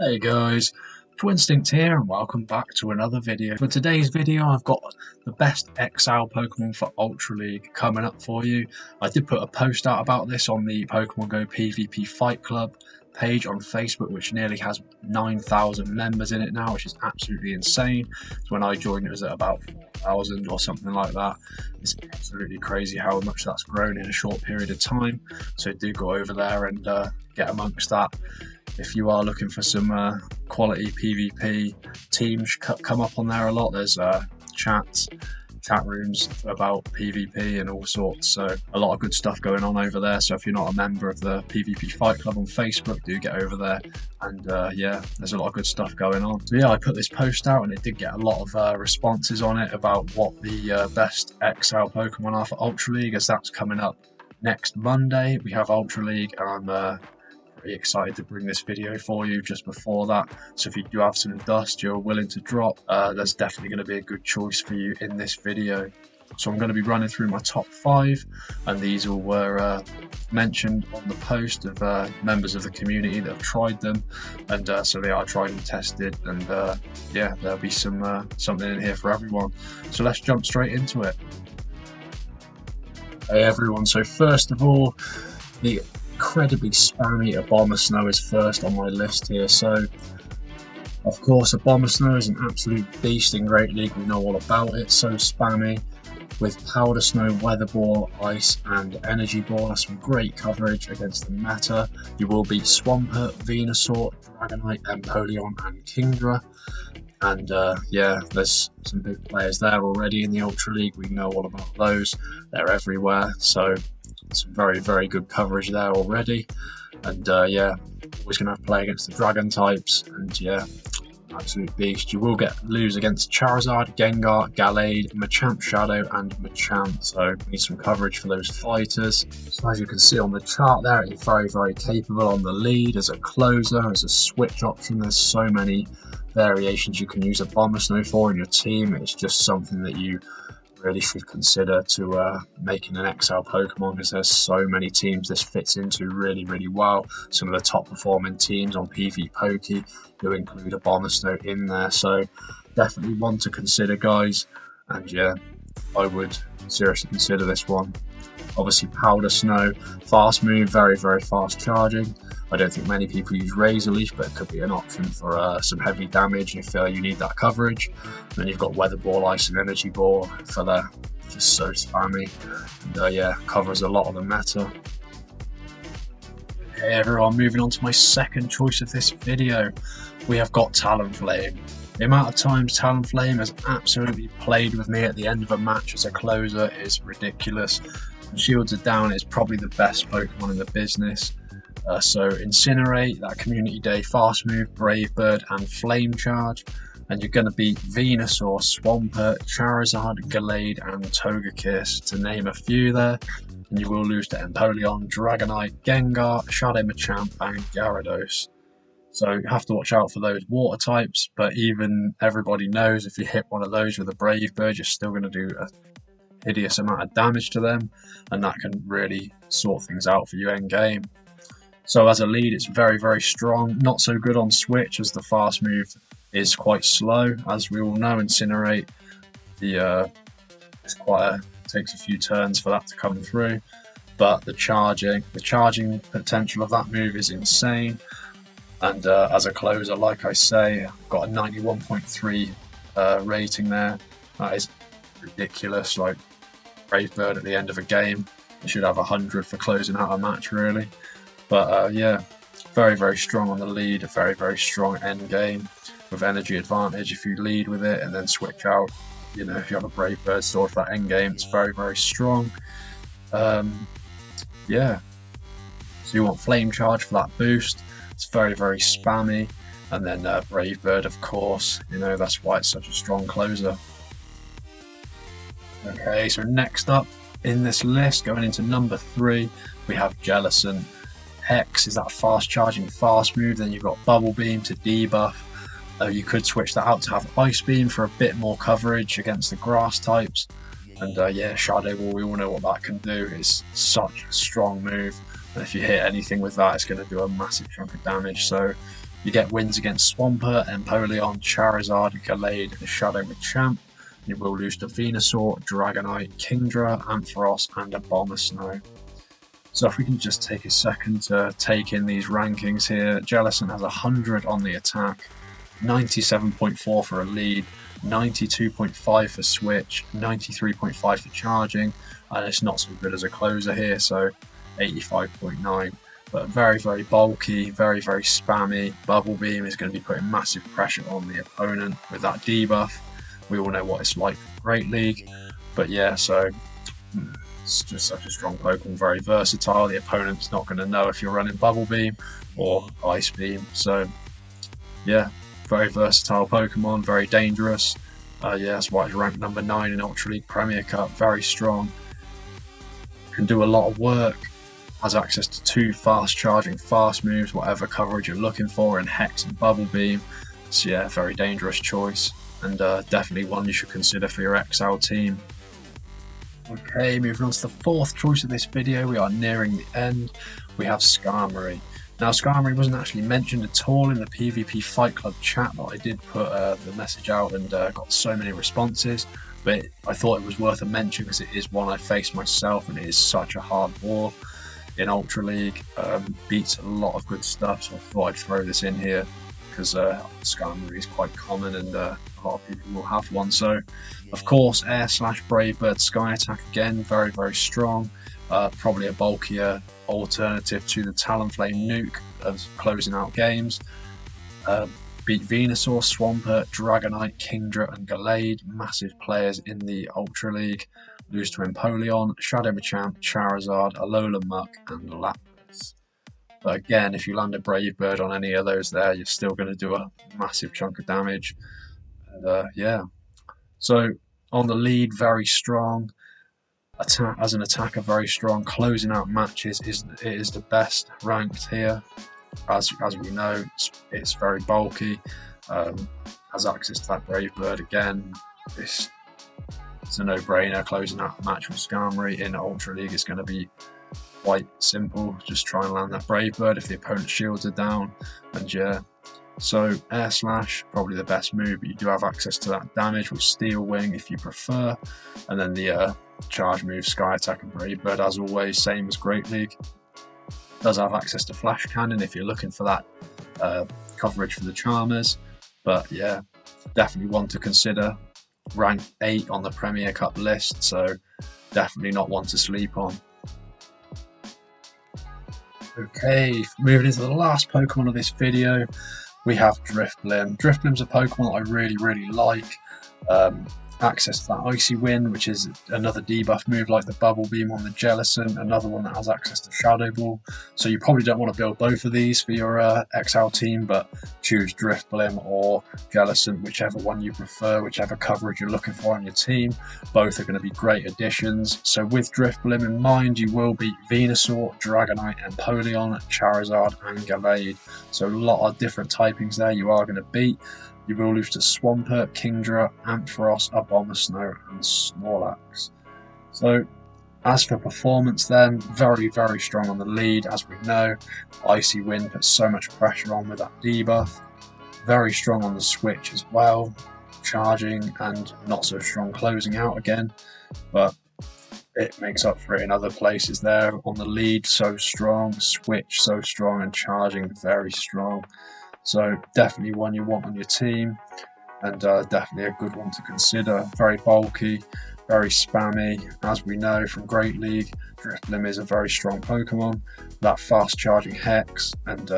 Hey guys, Twinstinct here and welcome back to another video. For today's video I've got the best XL Pokemon for Ultra League coming up for you. I did put a post out about this on the Pokemon Go PvP Fight Club page on Facebook, which nearly has 9,000 members in it now, which is absolutely insane. So when I joined it was at about 4,000 or something like that. It's absolutely crazy how much that's grown in a short period of time. So do go over there and get amongst that. If you are looking for some quality PvP teams, come up on there a lot. There's chat rooms about PvP and all sorts, so a lot of good stuff going on over there. So if you're not a member of the PvP Fight Club on Facebook, do get over there, and yeah, there's a lot of good stuff going on. So yeah, I put this post out and it did get a lot of responses on it about what the best XL Pokemon are for Ultra League, as that's coming up next Monday. We have Ultra League, and I'm pretty excited to bring this video for you just before that. So if you do have some dust you're willing to drop, there's definitely going to be a good choice for you in this video. So I'm going to be running through my top 5, and these all were mentioned on the post of members of the community that have tried them, and so they are tried and tested, and yeah, there'll be some something in here for everyone. So let's jump straight into it. Hey everyone, so first of all, the incredibly spammy Abomasnow is first on my list here. So of course Abomasnow is an absolute beast in Great League, we know all about it. So spammy with Powder Snow, Weather Ball, Ice and Energy Ball. That's some great coverage against the meta. You will beat Swampert, Venusaur, Dragonite, Empoleon and Kingdra. And yeah, there's some big players there already in the Ultra League, we know all about those, they're everywhere. So some very good coverage there already, and yeah, always going to have to play against the dragon types, and yeah, absolute beast. You will lose against Charizard, Gengar, Gallade, Machamp Shadow and Machamp, so we need some coverage for those fighters. So as you can see on the chart there, it's very capable on the lead as a closer, as a switch option. There's so many variations you can use a Abomasnow for in your team. It's just something that you really should consider to making an XL Pokemon, because there's so many teams this fits into really well. Some of the top performing teams on PvPoke do include Abomasnow in there, so definitely one to consider, guys. And yeah, I would seriously consider this one. Obviously Powder Snow, fast move, very fast charging. I don't think many people use Razor Leaf, but it could be an option for some heavy damage if you need that coverage. And then you've got Weather Ball, Ice and Energy Ball for the just so spammy, and yeah, covers a lot of the meta. Okay everyone, moving on to my second choice of this video, we have got Talonflame. The amount of times Talonflame has absolutely played with me at the end of a match as a closer is ridiculous. When shields are down, it's probably the best Pokemon in the business. So Incinerate, that Community Day fast move, Brave Bird and Flame Charge, and you're going to beat Venusaur, Swampert, Charizard, Gallade and Togekiss, to name a few there. And you will lose to Empoleon, Dragonite, Gengar, Shadow Machamp and Gyarados. So you have to watch out for those water types, but even everybody knows if you hit one of those with a Brave Bird, you're still going to do a hideous amount of damage to them, and that can really sort things out for you end game. So as a lead, it's very strong, not so good on switch as the fast move is quite slow. As we all know, Incinerate, takes a few turns for that to come through, but the charging potential of that move is insane. And as a closer, like I say, I've got a 91.3 rating there. That is ridiculous. Like Brave Bird at the end of a game, you should have 100 for closing out a match really. But yeah, very strong on the lead, a very strong end game with energy advantage if you lead with it and then switch out. You know, if you have a Brave Bird sword for that end game, it's very strong. Yeah, so you want Flame Charge for that boost. It's very spammy, and then Brave Bird, of course. You know, that's why it's such a strong closer. Okay, so next up in this list, going into number 3, we have Jellicent. Hex is that fast charging fast move, then you've got Bubble Beam to debuff. You could switch that out to have Ice Beam for a bit more coverage against the grass types. And yeah, Shadow Ball, we all know what that can do. It's such a strong move, and if you hit anything with that, it's going to do a massive chunk of damage. So You get wins against Swampert, Empoleon, Charizard, Gallade, and Shadow Machamp. You will lose to Venusaur, Dragonite, Kingdra, Ampharos, and Abomasnow. So if we can just take a second to take in these rankings here, Jellicent has 100 on the attack, 97.4 for a lead, 92.5 for switch, 93.5 for charging, and it's not so good as a closer here, so 85.9. But very, very bulky, very, very spammy. Bubble Beam is going to be putting massive pressure on the opponent with that debuff. We all know what it's like for Great League, but yeah, so it's just such a strong Pokemon, very versatile. The opponent's not going to know if you're running Bubble Beam or Ice Beam, so yeah, very versatile Pokemon, very dangerous. Yeah, that's why it's ranked number 9 in Ultra League Premier Cup, very strong. Can do a lot of work, has access to 2 fast charging fast moves, whatever coverage you're looking for in Hex and Bubble Beam. So yeah, very dangerous choice, and definitely one you should consider for your XL team. Okay, moving on to the 4th choice of this video, we are nearing the end. We have Skarmory. Now Skarmory wasn't actually mentioned at all in the PvP Fight Club chat, but I did put the message out and got so many responses. But I thought it was worth a mention because it is one I faced myself, and it is such a hard war in Ultra League. Beats a lot of good stuff, so I thought I'd throw this in here because Skarmory is quite common and a lot of people will have one. So of course Air/Brave Bird Sky Attack, again very, very strong. Probably a bulkier alternative to the Talonflame nuke as closing out games. Beat Venusaur, Swampert, Dragonite, Kingdra and Gallade, massive players in the Ultra League. Lose to Empoleon, Shadow Machamp, Charizard, Alola Muck and Lapras. But again, if you land a Brave Bird on any of those there, you're still going to do a massive chunk of damage. And yeah, so on the lead, very strong. Attack as an attacker, very strong. Closing out matches is the best ranked here. As we know, it's very bulky. Has access to that Brave Bird again. It's a no-brainer. Closing out a match with Skarmory in Ultra League is going to be quite simple. Just try and land that Brave Bird if the opponent's shields are down, and yeah. So Air Slash, probably the best move, but you do have access to that damage with Steel Wing if you prefer, and then the charge move, Sky Attack and Brave Bird, as always, same as Great League. Does have access to Flash Cannon if you're looking for that coverage for the Charmers, but yeah, definitely one to consider. Rank 8 on the Premier Cup list, so definitely not one to sleep on. Okay, moving into the last Pokemon of this video, we have Drifblim. Drifblim's a Pokemon that I really, really like. Access to that Icy Wind, which is another debuff move like the Bubble Beam on the Jellicent, another one that has access to Shadow Ball. So you probably don't want to build both of these for your XL team, but choose Drifblim or Jellicent, whichever one you prefer, whichever coverage you're looking for on your team. Both are going to be great additions. So with Drifblim in mind, you will beat Venusaur, Dragonite, Empoleon, Charizard and Gallade. So a lot of different typings there you are going to beat. You will lose to Swampert, Kingdra, Ampharos, Abomasnow and Snorlax. So as for performance then, very, very strong on the lead, as we know. Icy Wind puts so much pressure on with that debuff. Very strong on the switch as well, charging and not so strong closing out again, but it makes up for it in other places there. On the lead, so strong, switch so strong, and charging very strong. So definitely one you want on your team, and definitely a good one to consider. Very bulky, very spammy. As we know from Great League, Drifblim is a very strong Pokemon. That fast charging Hex and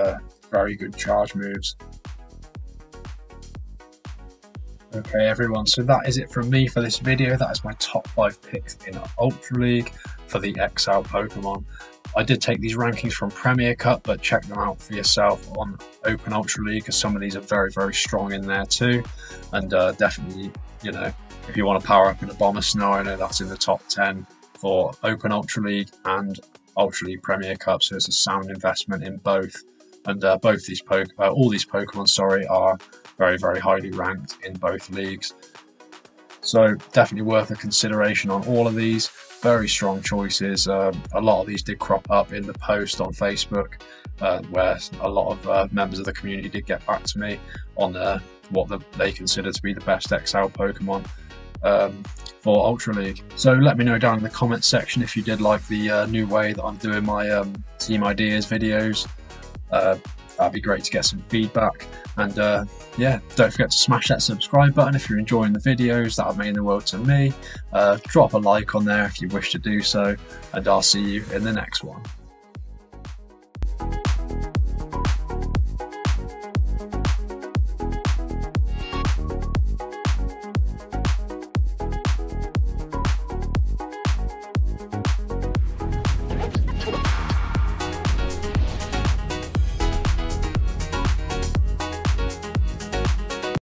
very good charge moves. Okay everyone, so that is it from me for this video. That is my top 5 picks in Ultra League for the XL Pokemon. I did take these rankings from Premier Cup, but check them out for yourself on Open Ultra League, because some of these are very, very strong in there too. And definitely, you know, if you want to power up an Abomasnow, I know that's in the top 10 for Open Ultra League and Ultra League Premier Cup, so it's a sound investment in both. And both these all these Pokemon, sorry, are very, very highly ranked in both leagues. So definitely worth a consideration on all of these. very strong choices. A lot of these did crop up in the post on Facebook, where a lot of members of the community did get back to me on what they consider to be the best XL Pokemon for Ultra League. So let me know down in the comments section if you did like the new way that I'm doing my Team Ideas videos. That'd be great to get some feedback. And yeah, don't forget to smash that subscribe button if you're enjoying the videos. That would mean the world to me. Drop a like on there if you wish to do so, and I'll see you in the next one.